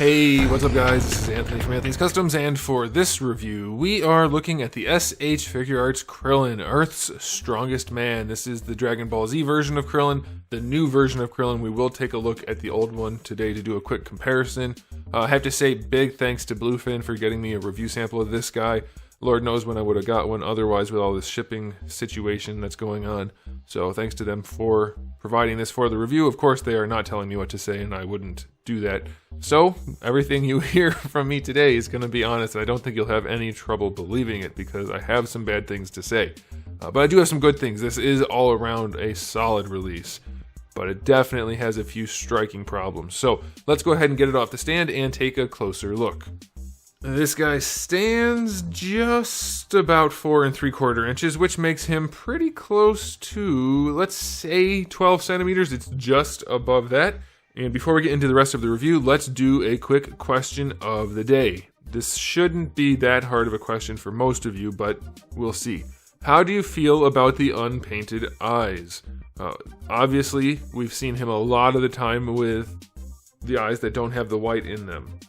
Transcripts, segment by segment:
Hey, what's up guys? This is Anthony from Anthony's Customs, and for this review, we are looking at the SH Figuarts KRILLIN, Earth's Strongest Man. This is the Dragon Ball Z version of KRILLIN, the new version of KRILLIN. We will take a look at the old one today to do a quick comparison. I have to say big thanks to Bluefin for getting me a review sample of this guy. Lord knows when I would have got one otherwise with all this shipping situation that's going on. So thanks to them for providing this for the review. Of course, they are not telling me what to say, and I wouldn't do that. So everything you hear from me today is going to be honest, and I don't think you'll have any trouble believing it because I have some bad things to say. But I do have some good things. This is all around a solid release, but it definitely has a few striking problems. So let's go ahead and get it off the stand and take a closer look. This guy stands just about 4 3/4 inches, which makes him pretty close to, let's say, 12 centimeters. It's just above that. And before we get into the rest of the review, let's do a quick question of the day. This shouldn't be that hard of a question for most of you, but we'll see. How do you feel about the unpainted eyes? Obviously, we've seen him a lot of the time with the eyes that don't have the white in them.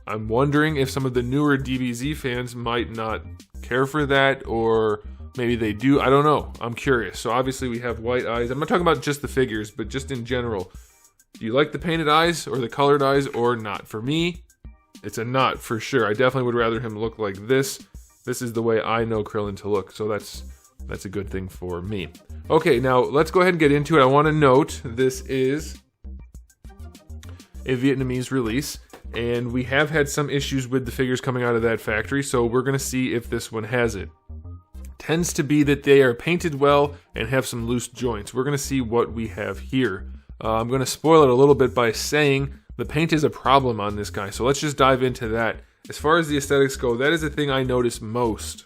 I'm wondering if some of the newer DBZ fans might not care for that, or maybe they do. I don't know. I'm curious. So obviously we have white eyes. I'm not talking about just the figures, but just in general. Do you like the painted eyes or the colored eyes or not? For me, it's a not for sure. I definitely would rather him look like this. This is the way I know KRILLIN to look, so that's a good thing for me. Okay, now let's go ahead and get into it. I want to note this is a Vietnamese release, and we have had some issues with the figures coming out of that factory, so we're going to see if this one has it. Tends to be that they are painted well and have some loose joints. We're going to see what we have here. I'm going to spoil it a little bit by saying the paint is a problem on this guy, so let's just dive into that. As far as the aesthetics go, that is the thing I notice most.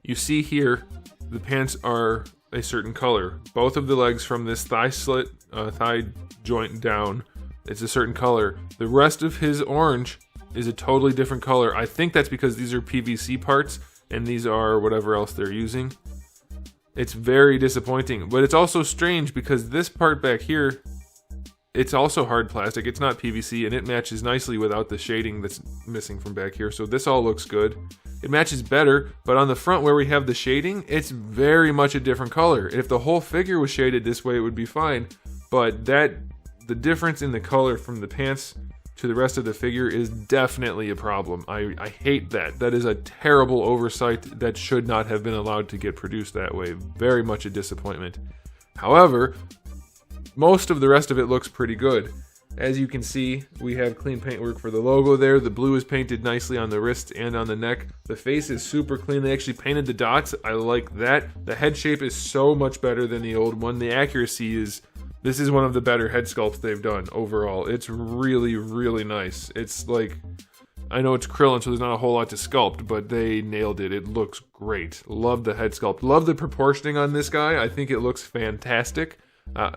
You see here, the pants are a certain color. Both of the legs from this thigh slit, thigh joint down, it's a certain color. The rest of his orange is a totally different color. I think that's because these are PVC parts and these are whatever else they're using. It's very disappointing, but it's also strange because this part back here, it's also hard plastic. It's not PVC, and it matches nicely without the shading that's missing from back here. So this all looks good. It matches better, but on the front where we have the shading, it's very much a different color. If the whole figure was shaded this way, it would be fine, but the difference in the color from the pants to the rest of the figure is definitely a problem. I hate that. That is a terrible oversight that should not have been allowed to get produced that way. Very much a disappointment. However, most of the rest of it looks pretty good. As you can see, we have clean paintwork for the logo there. The blue is painted nicely on the wrist and on the neck. The face is super clean. They actually painted the dots. I like that. The head shape is so much better than the old one. The accuracy is... This is one of the better head sculpts they've done overall. It's really, really nice. It's like, I know it's KRILLIN, so there's not a whole lot to sculpt, but they nailed it. It looks great. Love the head sculpt. Love the proportioning on this guy. I think it looks fantastic.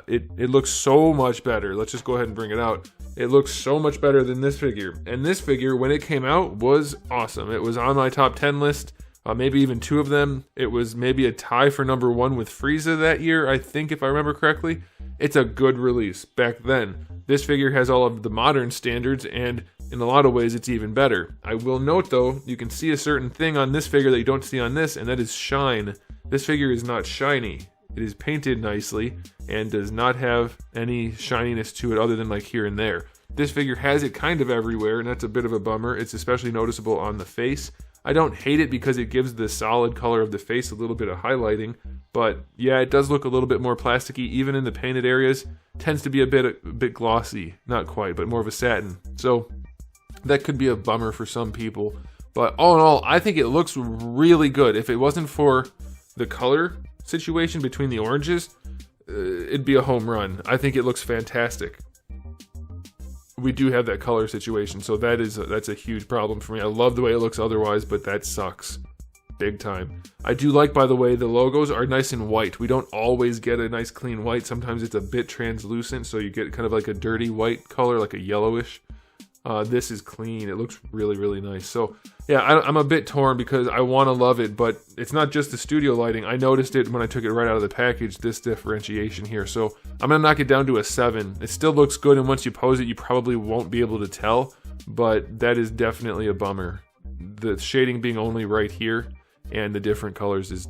It looks so much better. Let's just go ahead and bring it out. It looks so much better than this figure. And this figure, when it came out, was awesome. It was on my top 10 list. Maybe even 2 of them. It was maybe a tie for number 1 with Frieza that year, I think, if I remember correctly. It's a good release back then. This figure has all of the modern standards, and in a lot of ways it's even better. I will note though, you can see a certain thing on this figure that you don't see on this, and that is shine. This figure is not shiny. It is painted nicely and does not have any shininess to it other than like here and there. This figure has it kind of everywhere, and that's a bit of a bummer. It's especially noticeable on the face. I don't hate it because it gives the solid color of the face a little bit of highlighting, but yeah, it does look a little bit more plasticky, even in the painted areas. Tends to be a bit glossy, not quite, but more of a satin. So that could be a bummer for some people, but all in all, I think it looks really good. If it wasn't for the color situation between the oranges, it'd be a home run. I think it looks fantastic. We do have that color situation, so that's a huge problem for me. I love the way it looks otherwise, but that sucks big time. I do like, by the way, the logos are nice and white. We don't always get a nice clean white. Sometimes it's a bit translucent, so you get kind of like a dirty white color, like a yellowish. This is clean. It looks really, really nice. So yeah, I'm a bit torn because I want to love it, but it's not just the studio lighting. I noticed it when I took it right out of the package, this differentiation here. So I'm going to knock it down to a 7. It still looks good, and once you pose it, you probably won't be able to tell, but that is definitely a bummer. The shading being only right here and the different colors is,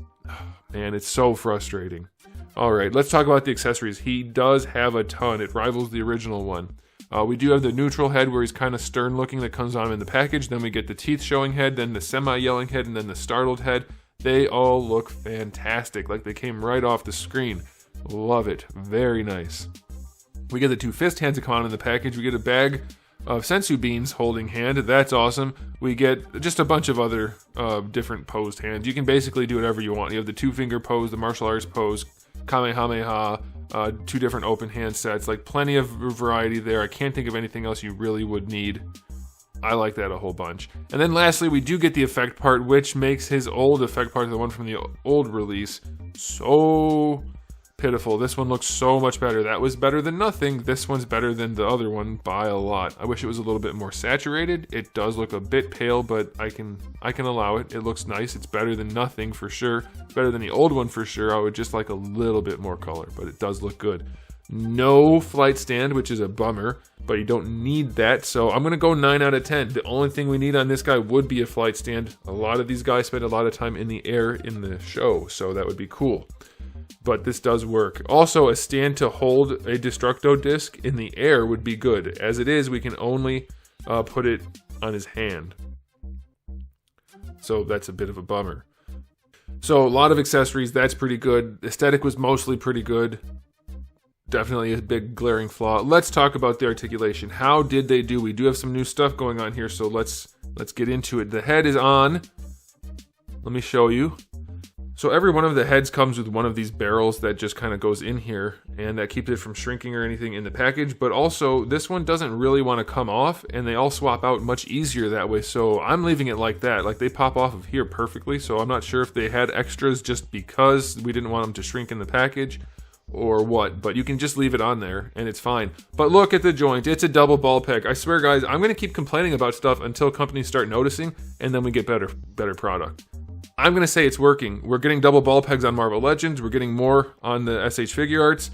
man, it's so frustrating. All right, let's talk about the accessories. He does have a ton. It rivals the original one. We do have the neutral head where he's kind of stern looking that comes on in the package. Then we get the teeth showing head, then the semi-yelling head, and then the startled head. They all look fantastic, like they came right off the screen. Love it. Very nice. We get the 2 fist hands that come on in the package. We get a bag of sensu beans holding hand. That's awesome. We get just a bunch of other different posed hands. You can basically do whatever you want. You have the 2-finger pose, the martial arts pose, Kamehameha, 2 different open hand sets, like plenty of variety there. I can't think of anything else you really would need. I like that a whole bunch. And then lastly, we do get the effect part, which makes his old effect part, the one from the old release, so pitiful. This one looks so much better. That was better than nothing. This one's better than the other one by a lot. I wish it was a little bit more saturated. It does look a bit pale, but I can allow it. It looks nice. It's better than nothing for sure. Better than the old one for sure. I would just like a little bit more color, but it does look good. No flight stand, which is a bummer, but you don't need that, so I'm going to go 9 out of 10. The only thing we need on this guy would be a flight stand. A lot of these guys spend a lot of time in the air in the show, so that would be cool. But this does work. Also, a stand to hold a Destructo disc in the air would be good. As it is, we can only put it on his hand. So that's a bit of a bummer. So a lot of accessories, that's pretty good. Aesthetic was mostly pretty good. Definitely a big glaring flaw. Let's talk about the articulation. How did they do? We do have some new stuff going on here, so let's get into it. The head is on. Let me show you. So every one of the heads comes with one of these barrels that just kind of goes in here, and that keeps it from shrinking or anything in the package. But also, this one doesn't really want to come off, and they all swap out much easier that way. So I'm leaving it like that. Like, they pop off of here perfectly, so I'm not sure if they had extras just because we didn't want them to shrink in the package or what, but you can just leave it on there and it's fine. But look at the joint. It's a double ball peg. I swear, guys, I'm going to keep complaining about stuff until companies start noticing, and then we get better product. I'm going to say it's working. We're getting double ball pegs on Marvel Legends. We're getting more on the SH Figuarts.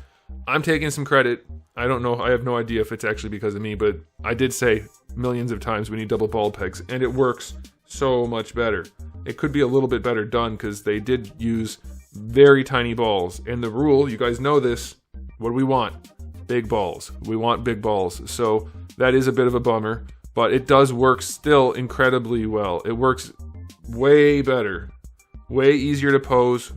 I'm taking some credit. I don't know. I have no idea if it's actually because of me, but I did say millions of times we need double ball pegs, and it works so much better. It could be a little bit better done because they did use very tiny balls. And the rule, you guys know this, what do we want? Big balls. We want big balls. So that is a bit of a bummer, but it does work still incredibly well. It works way better, way easier to pose,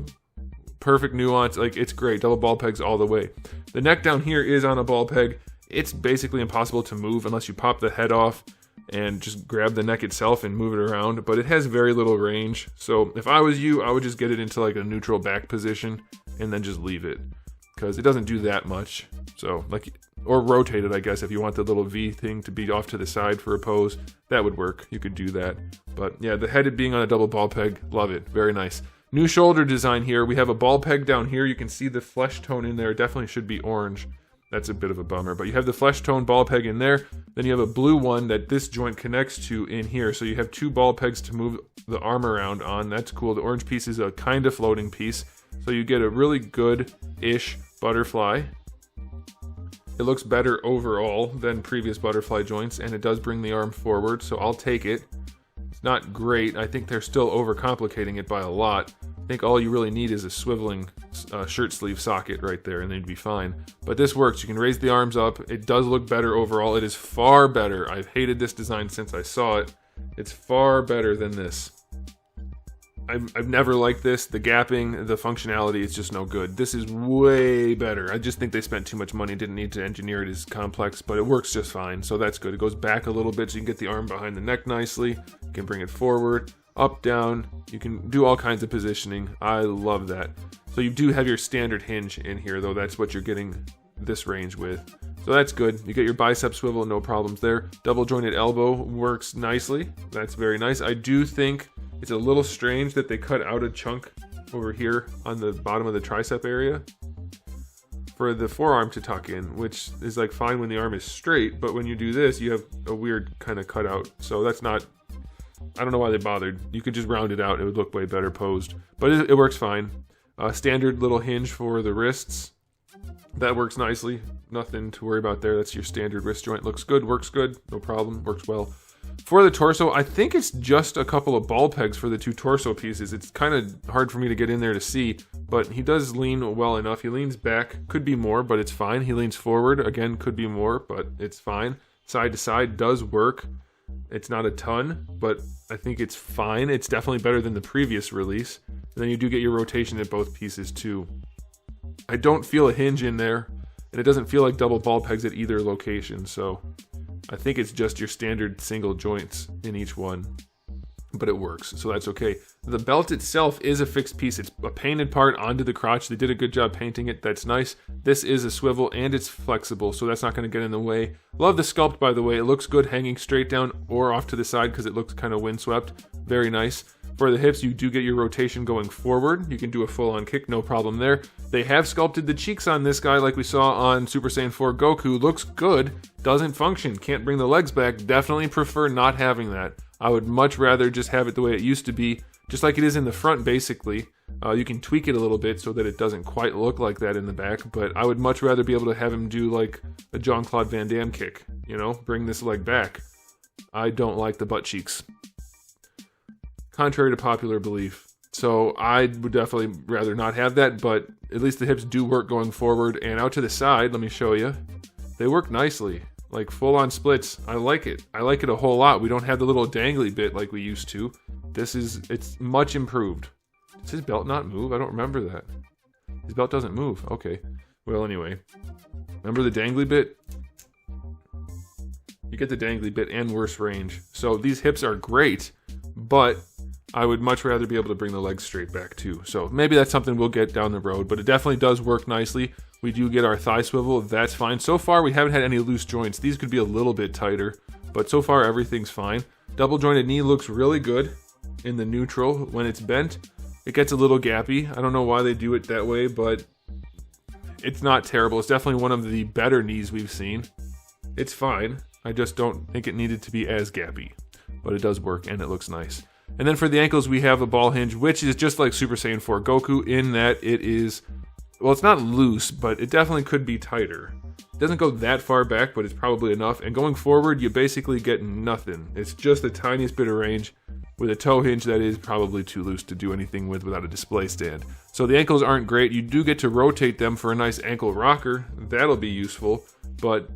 perfect nuance. Like, it's great. Double ball pegs all the way. The neck down here is on a ball peg. It's basically impossible to move unless you pop the head off and just grab the neck itself and move it around, but it has very little range. So if I was you, I would just get it into like a neutral back position and then just leave it, because it doesn't do that much. So like, or rotate it, I guess, if you want the little V thing to be off to the side for a pose, that would work. You could do that. But yeah, the head being on a double ball peg, love it. Very nice. New shoulder design here. We have a ball peg down here. You can see the flesh tone in there. It definitely should be orange. That's a bit of a bummer, but you have the flesh tone ball peg in there. Then you have a blue one that this joint connects to in here. So you have 2 ball pegs to move the arm around on. That's cool. The orange piece is a kind of floating piece. So you get a really good-ish butterfly. It looks better overall than previous butterfly joints, and it does bring the arm forward, so I'll take it. It's not great. I think they're still overcomplicating it by a lot. I think all you really need is a swiveling shirt sleeve socket right there, and they'd be fine. But this works. You can raise the arms up. It does look better overall. It is far better. I've hated this design since I saw it. It's far better than this. I've never liked this. The gapping, the functionality, it's just no good. This is way better. I just think they spent too much money, didn't need to engineer it as complex, but it works just fine, so that's good. It goes back a little bit so you can get the arm behind the neck nicely. You can bring it forward, up, down. You can do all kinds of positioning. I love that. So you do have your standard hinge in here, though. That's what you're getting this range with. So that's good. You get your bicep swivel, no problems there. Double jointed elbow works nicely. That's very nice. I do think it's a little strange that they cut out a chunk over here on the bottom of the tricep area. for the forearm to tuck in, which is like fine when the arm is straight, but when you do this, you have a weird kind of cutout. So that's not, I don't know why they bothered. You could just round it out. It would look way better posed, but it works fine. Standard little hinge for the wrists. That works nicely. Nothing to worry about there. That's your standard wrist joint. Looks good, works good, no problem, works well. For the torso, I think it's just a couple of ball pegs for the two torso pieces. It's kind of hard for me to get in there to see, but he does lean well enough. He leans back, could be more, but it's fine. He leans forward, again, could be more, but it's fine. Side to side does work. It's not a ton, but I think it's fine. It's definitely better than the previous release. And then you do get your rotation at both pieces too. I don't feel a hinge in there, and it doesn't feel like double ball pegs at either location, so I think it's just your standard single joints in each one, but it works, so that's okay. The belt itself is a fixed piece. It's a painted part onto the crotch. They did a good job painting it. That's nice. This is a swivel, and it's flexible, so that's not going to get in the way. Love the sculpt, by the way. It looks good hanging straight down or off to the side because it looks kind of windswept. Very nice. For the hips, you do get your rotation going forward. You can do a full-on kick, no problem there. They have sculpted the cheeks on this guy like we saw on Super Saiyan 4 Goku. Looks good, doesn't function, can't bring the legs back. Definitely prefer not having that. I would much rather just have it the way it used to be, just like it is in the front, basically. You can tweak it a little bit so that it doesn't quite look like that in the back, but I would much rather be able to have him do like a Jean-Claude Van Damme kick, you know, bring this leg back. I don't like the butt cheeks, contrary to popular belief. So I would definitely rather not have that, but at least the hips do work going forward and out to the side. Let me show you. They work nicely, like full-on splits. I like it. I like it a whole lot. We don't have the little dangly bit like we used to. It's much improved. Does his belt not move? I don't remember that. His belt doesn't move. Okay. Well, anyway. Remember the dangly bit? You get the dangly bit and worse range. So these hips are great, but I would much rather be able to bring the legs straight back too. So maybe that's something we'll get down the road, but it definitely does work nicely. We do get our thigh swivel, that's fine. So far we haven't had any loose joints. These could be a little bit tighter, but so far everything's fine. Double jointed knee looks really good in the neutral. When it's bent, it gets a little gappy. I don't know why they do it that way, but it's not terrible. It's definitely one of the better knees we've seen. It's fine. I just don't think it needed to be as gappy, but it does work and it looks nice. And then for the ankles, we have a ball hinge, which is just like Super Saiyan 4 Goku in that it is, well, it's not loose, but it definitely could be tighter. It doesn't go that far back, but it's probably enough. And going forward, you basically get nothing. It's just the tiniest bit of range with a toe hinge that is probably too loose to do anything with without a display stand. So the ankles aren't great. You do get to rotate them for a nice ankle rocker. That'll be useful, but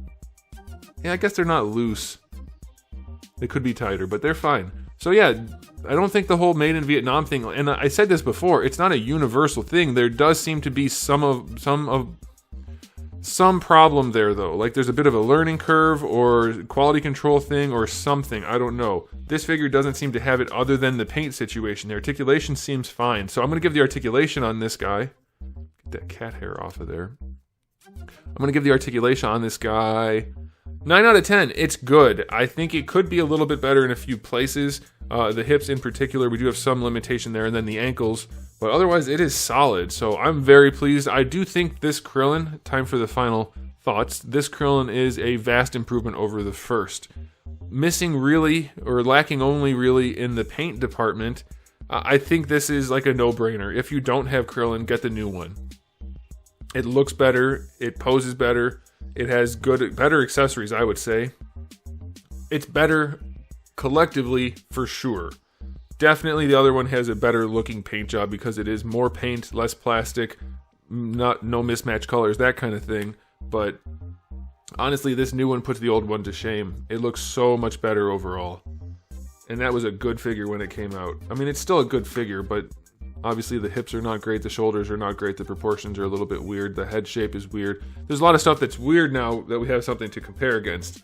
yeah, I guess they're not loose. They could be tighter, but they're fine. So yeah, I don't think the whole made in Vietnam thing, and I said this before, it's not a universal thing. There does seem to be some problem there though. Like there's a bit of a learning curve or quality control thing or something. I don't know. This figure doesn't seem to have it other than the paint situation. The articulation seems fine. So I'm going to give the articulation on this guy. Get that cat hair off of there. I'm going to give the articulation on this guy 9 out of 10. It's good. I think it could be a little bit better in a few places. The hips in particular, we do have some limitation there, and then the ankles. But otherwise, it is solid. So I'm very pleased. I do think this KRILLIN, time for the final thoughts, this KRILLIN is a vast improvement over the first. Missing really, or lacking only really in the paint department, I think this is like a no-brainer. If you don't have KRILLIN, get the new one. It looks better. It poses better. It has better accessories, I would say. It's better collectively for sure. Definitely the other one has a better looking paint job because it is more paint, less plastic, no mismatched colors, that kind of thing. But honestly, this new one puts the old one to shame. It looks so much better overall. And that was a good figure when it came out. I mean, it's still a good figure, but obviously the hips are not great, the shoulders are not great, the proportions are a little bit weird, the head shape is weird. There's a lot of stuff that's weird now that we have something to compare against.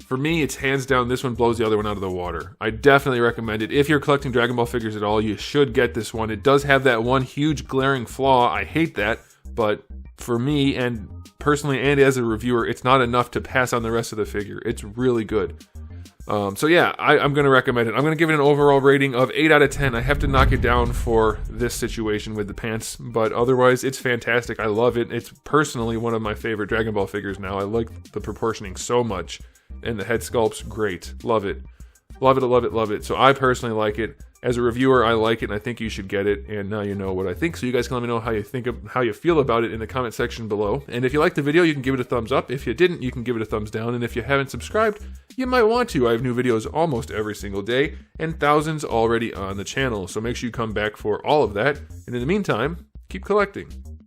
For me, it's hands down, this one blows the other one out of the water. I definitely recommend it. If you're collecting Dragon Ball figures at all, you should get this one. It does have that one huge glaring flaw. I hate that, but for me, and personally and as a reviewer, it's not enough to pass on the rest of the figure. It's really good. So yeah, I'm going to recommend it. I'm going to give it an overall rating of 8 out of 10. I have to knock it down for this situation with the pants, but otherwise it's fantastic. I love it. It's personally one of my favorite Dragon Ball figures now. I like the proportioning so much, and the head sculpt's great. Love it. Love it, love it, love it. So I personally like it. As a reviewer, I like it, and I think you should get it, and now you know what I think, so you guys can let me know how you feel about it in the comment section below. And if you liked the video, you can give it a thumbs up. If you didn't, you can give it a thumbs down, and if you haven't subscribed, you might want to. I have new videos almost every single day, and thousands already on the channel, so make sure you come back for all of that. And in the meantime, keep collecting.